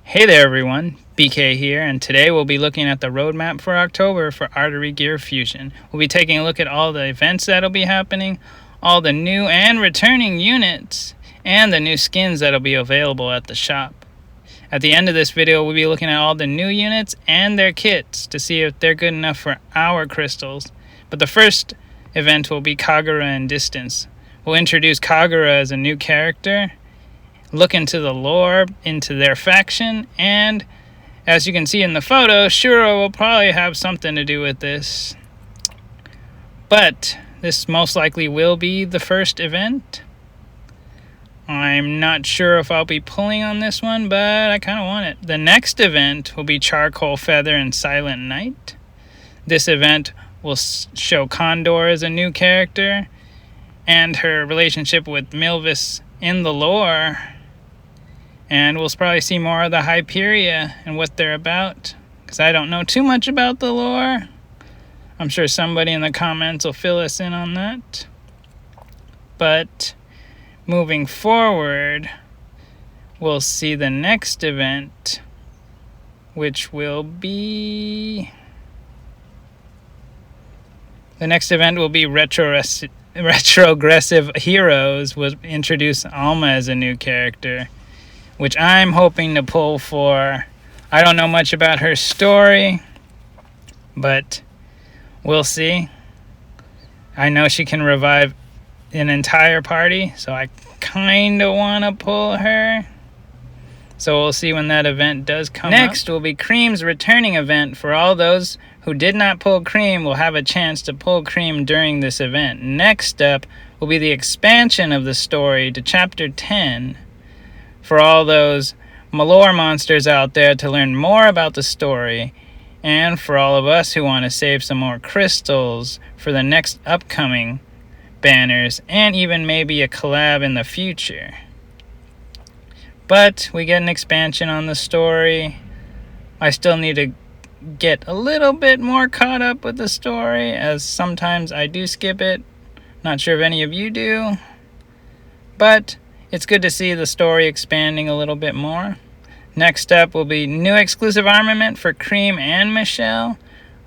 Hey there everyone, BK here, and today we'll be looking at the roadmap for October for Artery Gear Fusion. We'll be taking a look at all the events that'll be happening, all the new and returning units, and the new skins that'll be available at the shop. At the end of this video, we'll be looking at all the new units and their kits to see if they're good enough for our crystals. But the first event will be Kagura and Distance. We'll introduce Kagura as a new character, look into the lore, into their faction, and as you can see in the photo, Shura will probably have something to do with this. But this most likely will be the first event. I'm not sure if I'll be pulling on this one, but I kind of want it. The next event will be Charcoal Feather and Silent Night. This event will show Condor as a new character and her relationship with Milvis in the lore. And we'll probably see more of the Hyperia and what they're about, because I don't know too much about the lore. I'm sure somebody in the comments will fill us in on that. But moving forward, we'll see the next event, which will be... The next event will be Retrogressive Heroes. Will introduce Alma as a new character, which I'm hoping to pull for. I don't know much about her story, but we'll see. I know she can revive an entire party, so I kind of want to pull her. So we'll see when that event does come up. Next will be Cream's returning event. For all those who did not pull Cream will have a chance to pull Cream during this event. Next up will be the expansion of the story to Chapter 10. For all those Malore monsters out there to learn more about the story, and for all of us who want to save some more crystals for the next upcoming banners, and even maybe a collab in the future. But we get an expansion on the story. I still need to get a little bit more caught up with the story, as sometimes I do skip it. Not sure if any of you do, but it's good to see the story expanding a little bit more. Next up will be new exclusive armament for Cream and Michelle.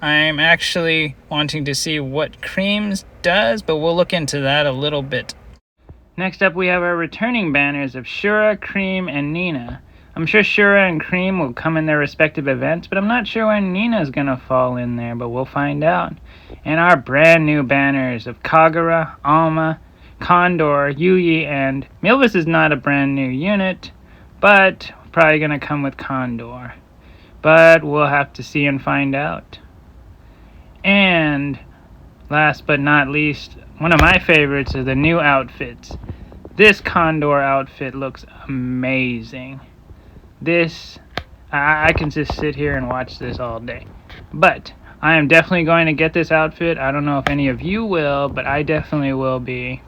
I'm actually wanting to see what Cream's does, but we'll look into that a little bit. Next up we have our returning banners of Shura, Cream, and Nina. I'm sure Shura and Cream will come in their respective events, but I'm not sure when Nina's gonna fall in there, but we'll find out. And our brand new banners of Kagura, Alma, Condor, Yuyi, and Milvis is not a brand new unit, but probably going to come with Condor. But we'll have to see and find out. And last but not least, one of my favorites are the new outfits. This Condor outfit looks amazing. This, I can just sit here and watch this all day. But I am definitely going to get this outfit. I don't know if any of you will, but I definitely will be.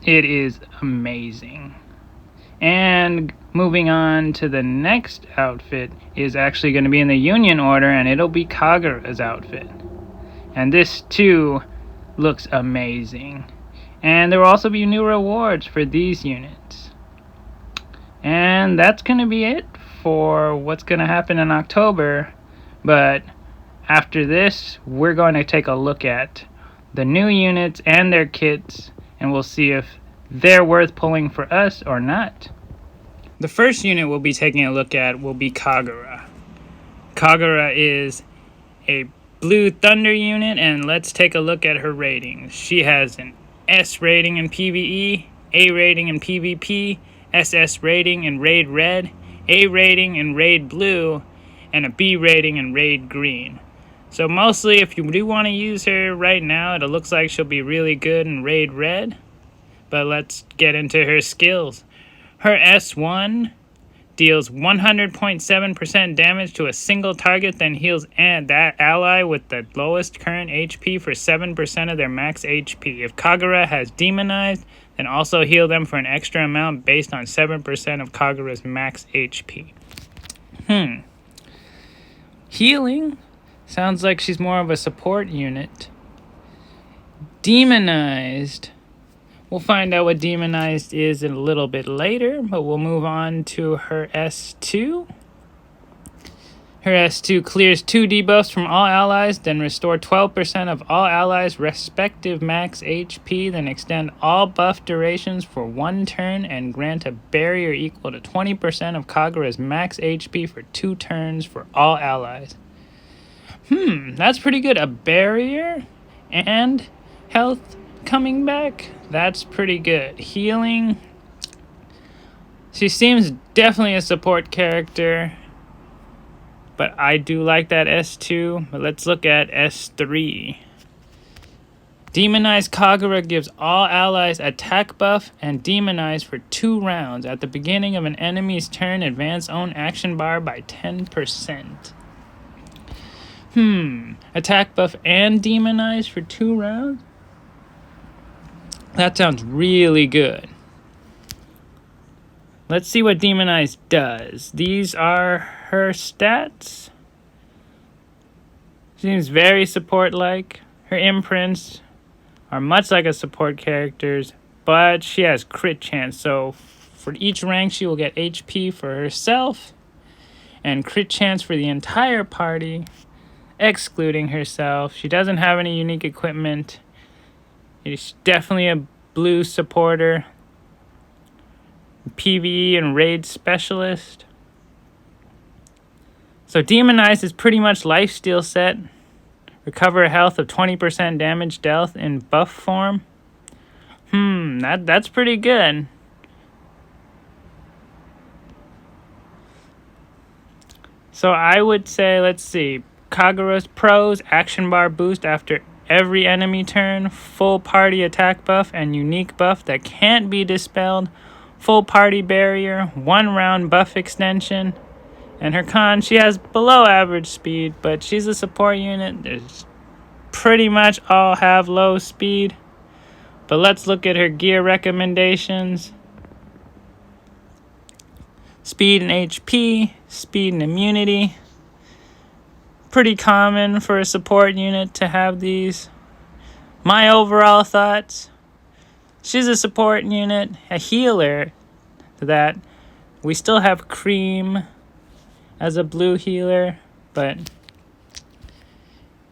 It is amazing. And moving on to the next outfit is actually going to be in the Union order, and it'll be Kagura's outfit. And this too looks amazing. And there will also be new rewards for these units. And that's going to be it for what's going to happen in October. But after this, we're going to take a look at the new units and their kits, and we'll see if they're worth pulling for us or not. The first unit we'll be taking a look at will be Kagura. Kagura is a Blue Thunder unit, and let's take a look at her ratings. She has an S rating in PvE, A rating in PvP, SS rating in Raid Red, A rating in Raid Blue, and a B rating in Raid Green. So mostly if you do want to use her right now, it looks like she'll be really good in Raid Red. But let's get into her skills. Her S1 deals 100.7% damage to a single target, then heals that ally with the lowest current HP for 7% of their max HP. If Kagura has demonized, then also heal them for an extra amount based on 7% of Kagura's max HP. Healing? Sounds like she's more of a support unit. Demonized. We'll find out what Demonized is a little bit later, but we'll move on to her S2. Her S2 clears 2 debuffs from all allies, then restore 12% of all allies' respective max HP, then extend all buff durations for 1 turn and grant a barrier equal to 20% of Kagura's max HP for 2 turns for all allies. That's pretty good. A barrier and health coming back. That's pretty good. Healing. She seems definitely a support character, but I do like that S2. But let's look at S3. Demonized Kagura gives all allies attack buff and demonize for 2 rounds. At the beginning of an enemy's turn, advance own action bar by 10%. Attack buff and demonize for 2 rounds? That sounds really good. Let's see what demonize does. These are her stats. Seems very support-like. Her imprints are much like a support character's, but she has crit chance. So for each rank, she will get HP for herself and crit chance for the entire party, excluding herself. She doesn't have any unique equipment. She's definitely a blue supporter, PvE and raid specialist. So Demonize is pretty much lifesteal set. Recover a health of 20% damage dealt in buff form. That's pretty good. So I would say, let's see, Kagura's pros: action bar boost after every enemy turn, full party attack buff and unique buff that can't be dispelled, full party barrier, 1 round buff extension. And her con, she has below average speed, but she's a support unit. There's pretty much all have low speed. But let's look at her gear recommendations. Speed and HP, speed and immunity. Pretty common for a support unit to have these. My overall thoughts: she's a support unit, a healer. That we still have Cream as a blue healer, but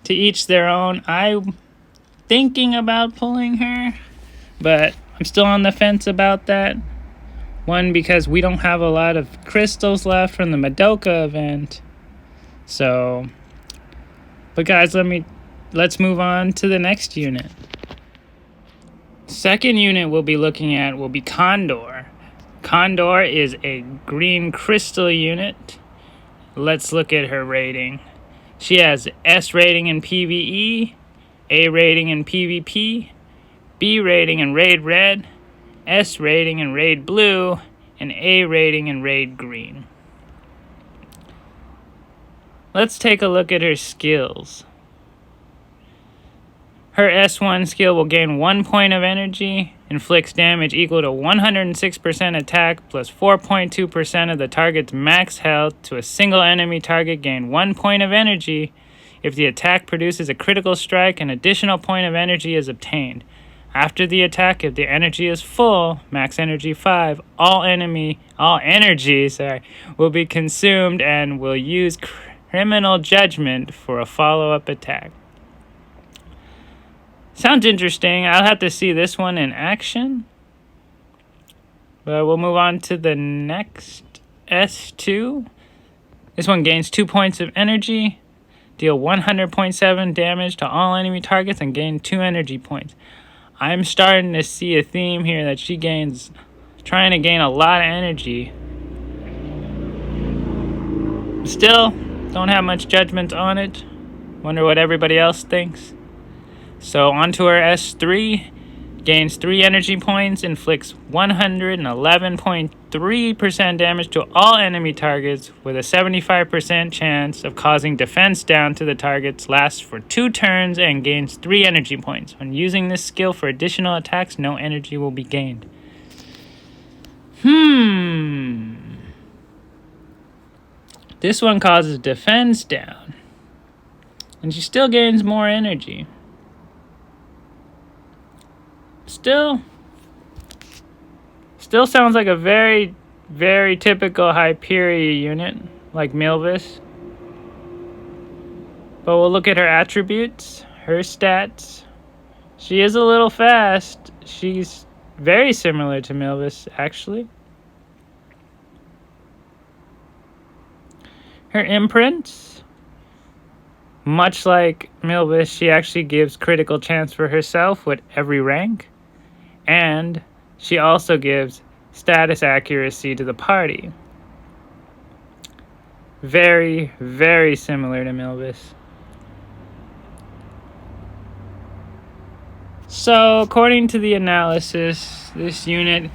to each their own. I'm thinking about pulling her, but I'm still on the fence about that. One, because we don't have a lot of crystals left from the Madoka event. So, but guys, let's move on to the next unit. Second unit we'll be looking at will be Condor. Condor is a green crystal unit. Let's look at her rating. She has S rating in PvE, A rating in PvP, B rating in Raid Red, S rating in Raid Blue, and A rating in Raid Green. Let's take a look at her skills. Her S1 skill will gain 1 point of energy, inflicts damage equal to 106% attack plus 4.2% of the target's max health to a single enemy target. Gain 1 point of energy. If the attack produces a critical strike, an additional point of energy is obtained. After the attack, if the energy is full, max energy 5, all energy will be consumed and will use criminal judgment for a follow-up attack. Sounds interesting. I'll have to see this one in action. But we'll move on to the next S2. This one gains 2 points of energy, deal 100.7 damage to all enemy targets, and gain 2 energy points. I'm starting to see a theme here that she gains, trying to gain a lot of energy. Still, don't have much judgment on it. Wonder what everybody else thinks. So onto our S3, gains 3 energy points, inflicts 111.3% damage to all enemy targets with a 75% chance of causing defense down to the targets, lasts for 2 turns, and gains 3 energy points. When using this skill for additional attacks, no energy will be gained. This one causes defense down, and she still gains more energy. Still, Still sounds like a very, very typical Hyperion unit, like Milvis. But we'll look at her attributes, her stats. She is a little fast. She's very similar to Milvis, actually. Her imprints, much like Milvis, she actually gives critical chance for herself with every rank. And she also gives status accuracy to the party. Very, very similar to Milvis. So, according to the analysis, this unit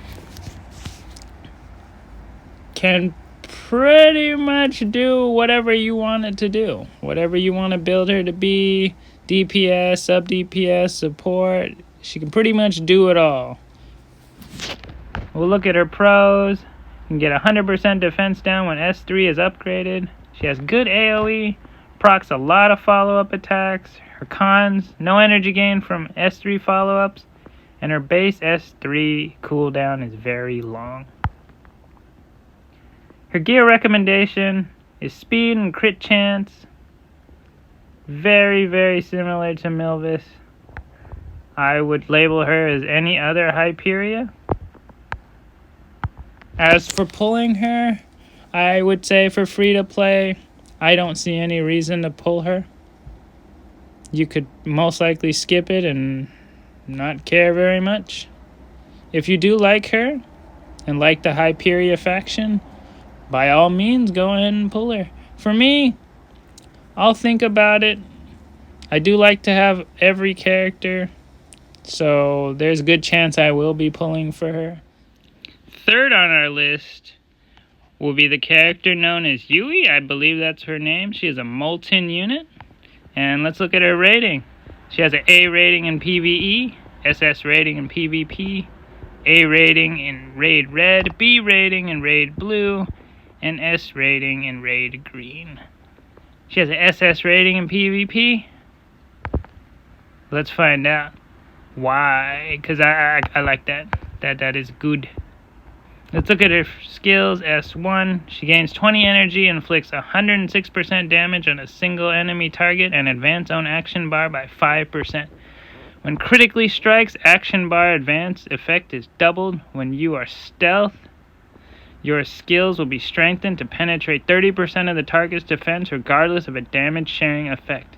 can pretty much do whatever you want it to do. Whatever you want to build her to be, DPS, sub-DPS, support, she can pretty much do it all. We'll look at her pros. You can get 100% defense down when S3 is upgraded. She has good AoE, procs a lot of follow-up attacks. Her cons, no energy gain from S3 follow-ups, and her base S3 cooldown is very long. Her gear recommendation is speed and crit chance. Very, very similar to Milvis. I would label her as any other Hyperia. As for pulling her, I would say for free to play, I don't see any reason to pull her. You could most likely skip it and not care very much. If you do like her and like the Hyperia faction, by all means, go ahead and pull her. For me, I'll think about it. I do like to have every character, so there's a good chance I will be pulling for her. Third on our list will be the character known as Yui. I believe that's her name. She is a Molten unit. And let's look at her rating. She has an A rating in PvE, SS rating in PvP, A rating in Raid Red, B rating in Raid Blue, and S rating in Raid Green. She has an SS rating in PvP. Let's find out why, because I like that. That is good. Let's look at her skills. S1, she gains 20 energy, inflicts 106% damage on a single enemy target, and advance on action bar by 5%. When critically strikes, action bar advance effect is doubled. When you are stealth, your skills will be strengthened to penetrate 30% of the target's defense regardless of a damage sharing effect.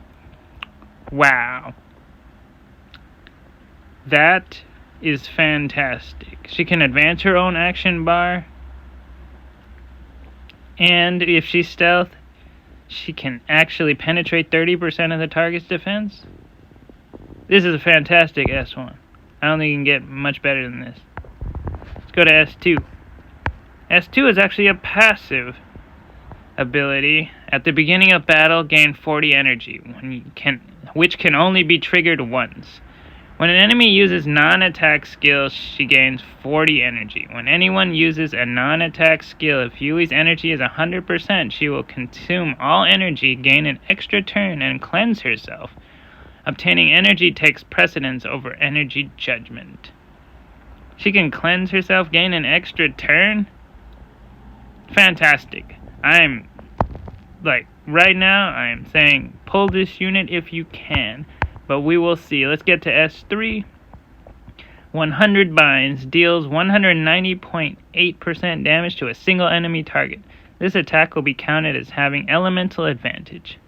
Wow. That is fantastic. She can advance her own action bar, and if she's stealth, she can actually penetrate 30% of the target's defense. This is a fantastic S1. I don't think you can get much better than this. Let's go to S2. S2 is actually a passive ability. At the beginning of battle, gain 40 energy, which can only be triggered once. When an enemy uses non-attack skills, she gains 40 energy. When anyone uses a non-attack skill, if Yui's energy is 100%, she will consume all energy, gain an extra turn, and cleanse herself. Obtaining energy takes precedence over energy judgment. She can cleanse herself, gain an extra turn? Fantastic. Right now, I'm saying pull this unit if you can. But we will see. Let's get to S3. 100 binds deals 190.8% damage to a single enemy target. This attack will be counted as having elemental advantage.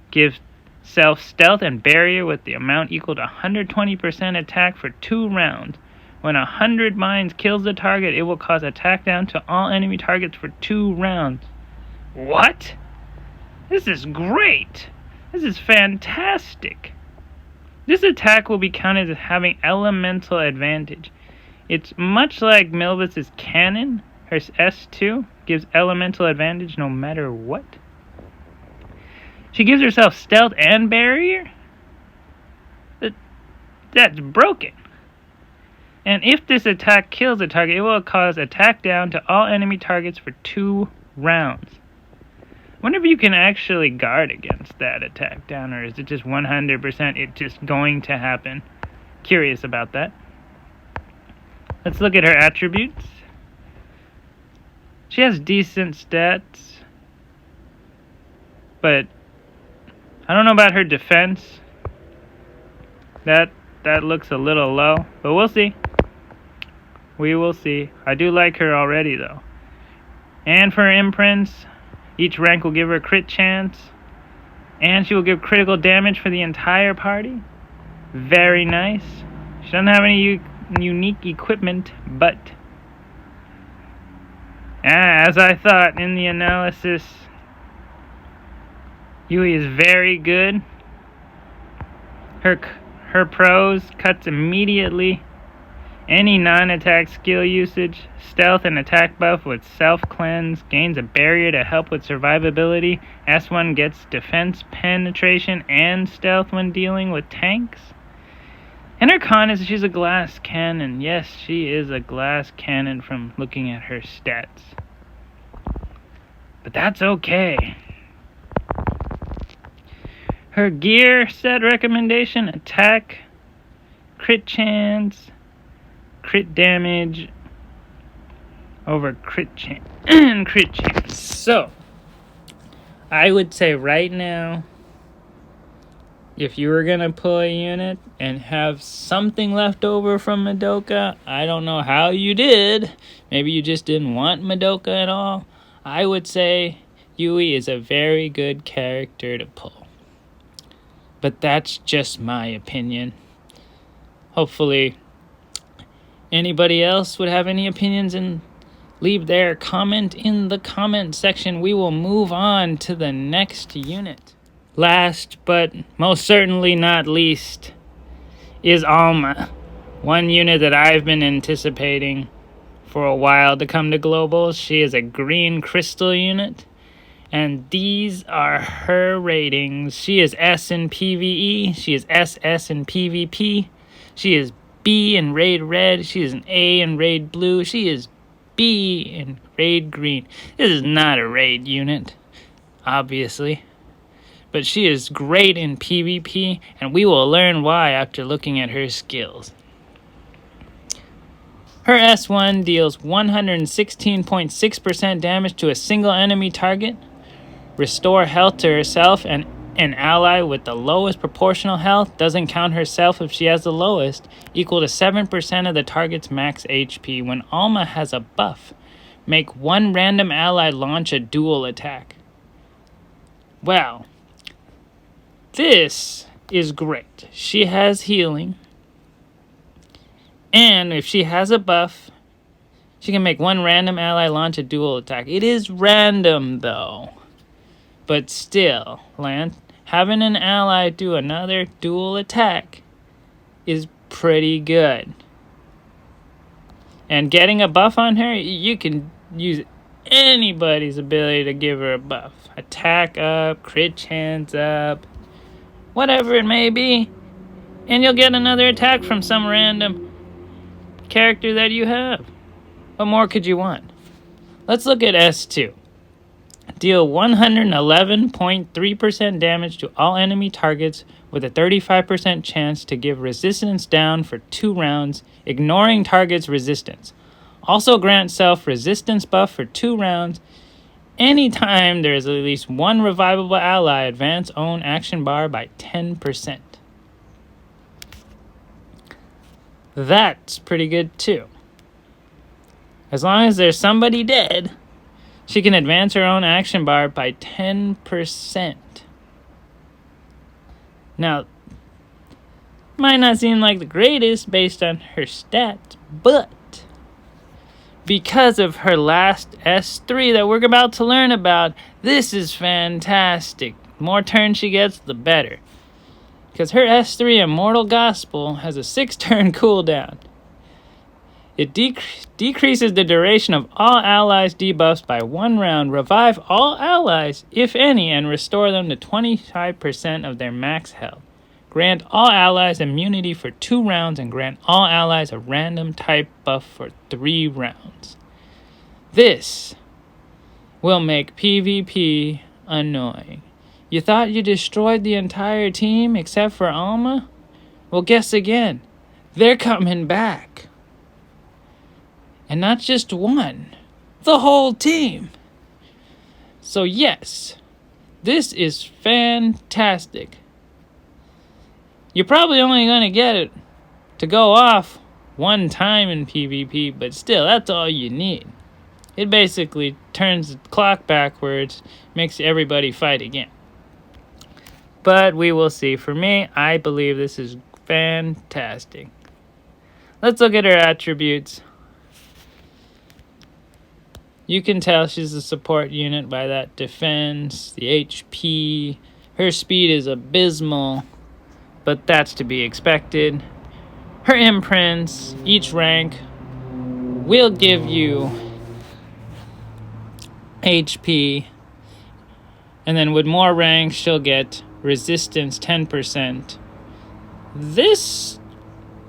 Gives self stealth and barrier with the amount equal to 120% attack for 2 rounds. When 100 binds kills the target, it will cause attack down to all enemy targets for 2 rounds. What? This is great. This is fantastic. This attack will be counted as having elemental advantage. It's much like Milvis's cannon. Her S2 gives elemental advantage no matter what. She gives herself stealth and barrier? That's broken. And if this attack kills a target, it will cause attack down to all enemy targets for 2 rounds. Wonder if you can actually guard against that attack down, or is it just 100% it just going to happen? Curious about that. Let's look at her attributes. She has decent stats, but I don't know about her defense. That looks a little low, but we'll see. We will see. I do like her already, though. And for her imprints, each rank will give her a crit chance, and she will give critical damage for the entire party. Very nice. She doesn't have any unique equipment, but as I thought in the analysis, Yui is very good. Her pros cuts immediately. Any non-attack skill usage, stealth and attack buff with self-cleanse, gains a barrier to help with survivability. S1 gets defense penetration and stealth when dealing with tanks. And her con is she's a glass cannon. Yes, she is a glass cannon from looking at her stats. But that's okay. Her gear set recommendation: attack, crit chance, crit damage over crit chance, and crit chance. So, I would say right now, if you were going to pull a unit and have something left over from Madoka, I don't know how you did. Maybe you just didn't want Madoka at all. I would say Yui is a very good character to pull. But that's just my opinion. Hopefully, anybody else would have any opinions and leave their comment in the comment section. We will move on to the next unit. Last, but most certainly not least, is Alma. One unit that I've been anticipating for a while to come to Globals. She is a green crystal unit, and these are her ratings. She is S in PvE, she is SS in PvP, she is B in Raid Red, she is an A in Raid Blue, she is B in Raid Green. This is not a raid unit, obviously, but she is great in PvP, and we will learn why after looking at her skills. Her S1 deals 116.6% damage to a single enemy target, restore health to herself and an ally with the lowest proportional health, doesn't count herself if she has the lowest, equal to 7% of the target's max HP. When Alma has a buff, make one random ally launch a dual attack. Well, this is great. She has healing, and if she has a buff, she can make one random ally launch a dual attack. It is random, though. But still, having an ally do another dual attack is pretty good. And getting a buff on her, you can use anybody's ability to give her a buff. Attack up, crit chance up, whatever it may be. And you'll get another attack from some random character that you have. What more could you want? Let's look at S2. Deal 111.3% damage to all enemy targets with a 35% chance to give resistance down for 2 rounds, ignoring target's resistance. Also grant self resistance buff for 2 rounds. Anytime there is at least one revivable ally, advance own action bar by 10%. That's pretty good too. As long as there's somebody dead, she can advance her own action bar by 10%. Now, might not seem like the greatest based on her stats, but because of her last S3 that we're about to learn about, this is fantastic. The more turns she gets, the better. Because her S3 Immortal Gospel has a 6-turn cooldown. It decreases the duration of all allies' debuffs by 1 round, revive all allies, if any, and restore them to 25% of their max health. Grant all allies immunity for 2 rounds and grant all allies a random type buff for 3 rounds. This will make PvP annoying. You thought you destroyed the entire team except for Alma? Well, guess again. They're coming back. And not just one, the whole team. So yes, this is fantastic. You're probably only going to get it to go off one time in PvP, but still, that's all you need. It basically turns the clock backwards, makes everybody fight again. But we will see. For me, I believe this is fantastic. Let's look at her attributes. You can tell she's a support unit by that defense, the HP. Her speed is abysmal, but that's to be expected. Her imprints, each rank, will give you HP. And then with more ranks, she'll get resistance 10%. This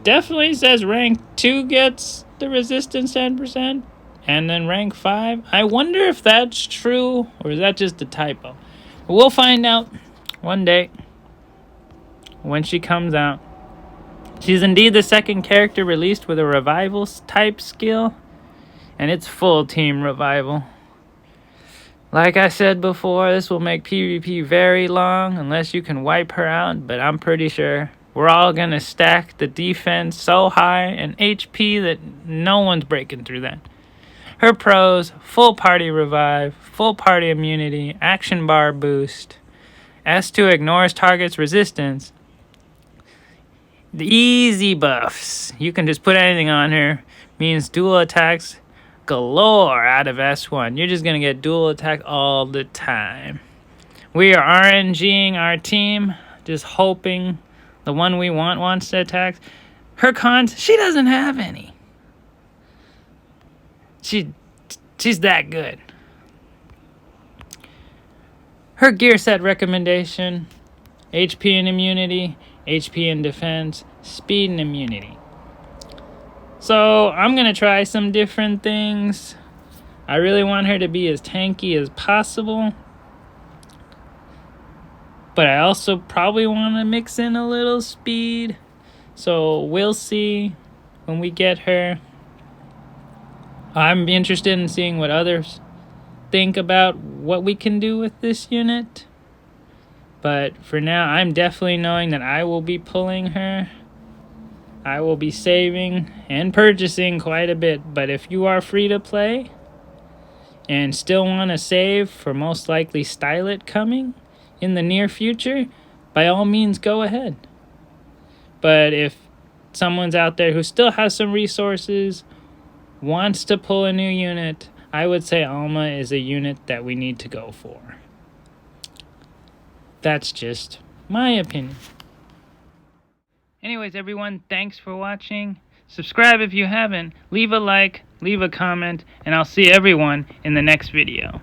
definitely says rank 2 gets the resistance 10%. And then rank 5. I wonder if that's true, or is that just a typo? We'll find out one day when she comes out. She's indeed the second character released with a revival type skill, and it's full team revival. Like I said before, this will make PvP very long unless you can wipe her out, but I'm pretty sure we're all going to stack the defense so high and HP that no one's breaking through that. Her pros: full party revive, full party immunity, action bar boost. S2 ignores target's resistance. The easy buffs. You can just put anything on her. Means dual attacks galore out of S1. You're just going to get dual attack all the time. We are RNGing our team, just hoping the one we want wants to attack. Her cons, she doesn't have any. She's that good. Her gear set recommendation: HP and immunity, HP and defense, speed and immunity. So I'm going to try some different things. I really want her to be as tanky as possible. But I also probably want to mix in a little speed. So we'll see when we get her. I'm interested in seeing what others think about what we can do with this unit. But for now, I'm definitely knowing that I will be pulling her. I will be saving and purchasing quite a bit. But if you are free to play and still want to save for most likely Stylet coming in the near future, by all means go ahead. But if someone's out there who still has some resources, wants to pull a new unit, I would say Alma is a unit that we need to go for. That's just my opinion. Anyways, everyone, thanks for watching. Subscribe if you haven't. Leave a like, leave a comment, and I'll see everyone in the next video.